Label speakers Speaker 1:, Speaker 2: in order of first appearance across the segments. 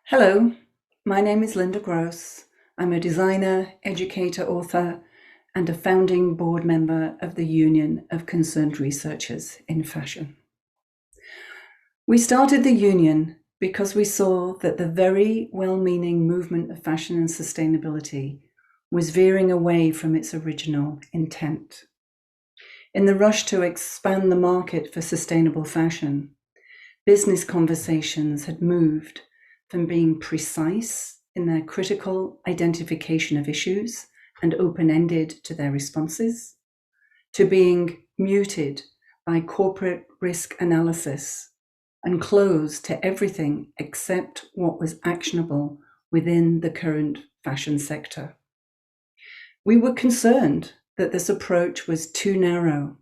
Speaker 1: Hello, my name is Lynda Grose. I'm a designer, educator, author, and a founding board member of the Union of Concerned Researchers in Fashion. We started the union because we saw that the very well-meaning movement of fashion and sustainability was veering away from its original intent. In the rush to expand the market for sustainable fashion, business conversations had moved from being precise in their critical identification of issues and open-ended to their responses, to being muted by corporate risk analysis and closed to everything except what was actionable within the current fashion sector. We were concerned that this approach was too narrow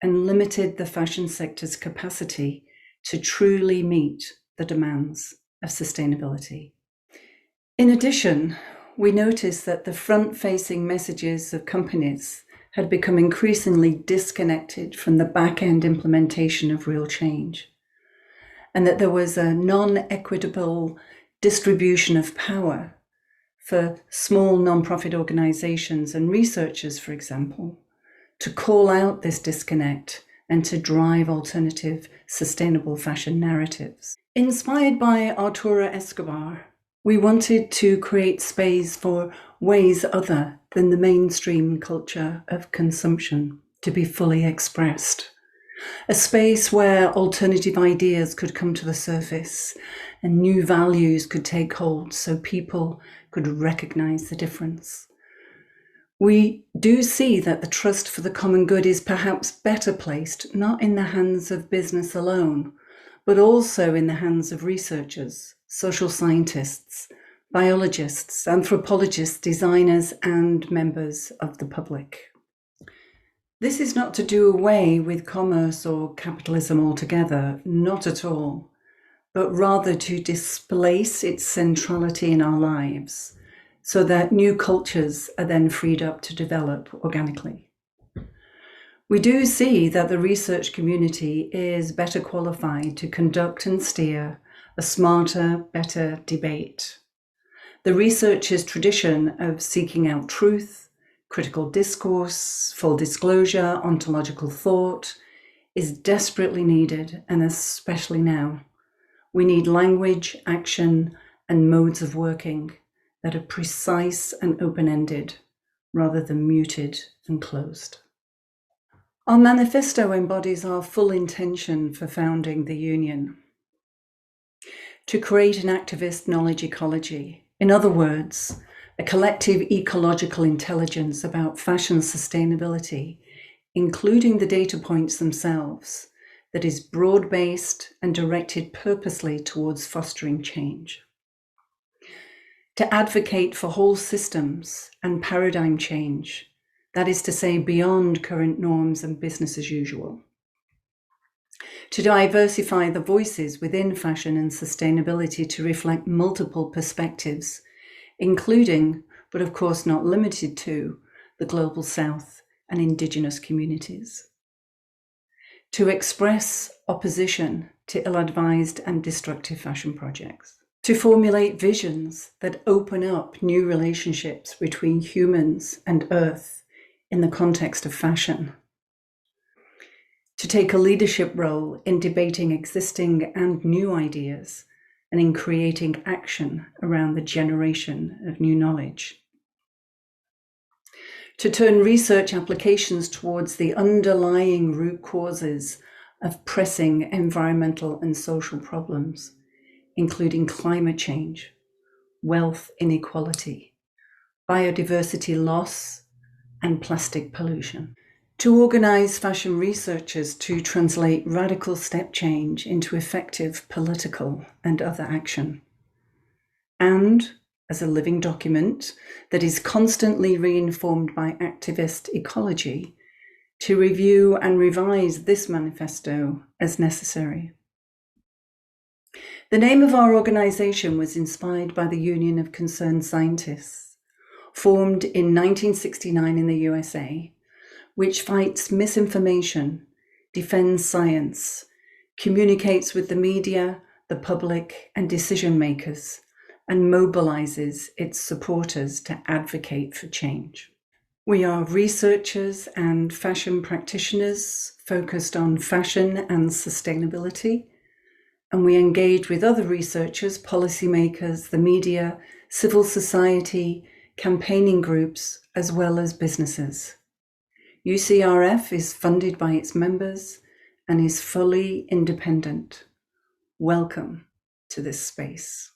Speaker 1: and limited the fashion sector's capacity to truly meet the demands of sustainability. In addition, we noticed that the front-facing messages of companies had become increasingly disconnected from the back-end implementation of real change, and that there was a non-equitable distribution of power for small non-profit organizations and researchers, for example, to call out this disconnect and to drive alternative sustainable fashion narratives. Inspired by Arturo Escobar, we wanted to create space for ways other than the mainstream culture of consumption to be fully expressed. A space where alternative ideas could come to the surface and new values could take hold so people could recognize the difference. We do see that the trust for the common good is perhaps better placed, not in the hands of business alone, but also in the hands of researchers, social scientists, biologists, anthropologists, designers, and members of the public. This is not to do away with commerce or capitalism altogether, not at all, but rather to displace its centrality in our lives, so that new cultures are then freed up to develop organically. We do see that the research community is better qualified to conduct and steer a smarter, better debate. The researcher's tradition of seeking out truth, critical discourse, full disclosure, ontological thought is desperately needed, and especially now. We need language, action, and modes of working that are precise and open-ended, rather than muted and closed. Our manifesto embodies our full intention for founding the union: to create an activist knowledge ecology. In other words, a collective ecological intelligence about fashion sustainability, including the data points themselves, that is broad-based and directed purposely towards fostering change. To advocate for whole systems and paradigm change, that is to say, beyond current norms and business as usual. To diversify the voices within fashion and sustainability to reflect multiple perspectives, including, but of course not limited to, the Global South and Indigenous communities. To express opposition to ill-advised and destructive fashion projects. To formulate visions that open up new relationships between humans and Earth in the context of fashion. To take a leadership role in debating existing and new ideas and in creating action around the generation of new knowledge. To turn research applications towards the underlying root causes of pressing environmental and social problems, including climate change, wealth inequality, biodiversity loss, and plastic pollution. To organize fashion researchers to translate radical step change into effective political and other action. And as a living document that is constantly reinformed by activist ecology, to review and revise this manifesto as necessary. The name of our organization was inspired by the Union of Concerned Scientists, formed in 1969 in the USA, which fights misinformation, defends science, communicates with the media, the public, and decision makers and mobilizes its supporters to advocate for change. We are researchers and fashion practitioners focused on fashion and sustainability, and we engage with other researchers, policymakers, the media, civil society, campaigning groups, as well as businesses. UCRF is funded by its members and is fully independent. Welcome to this space.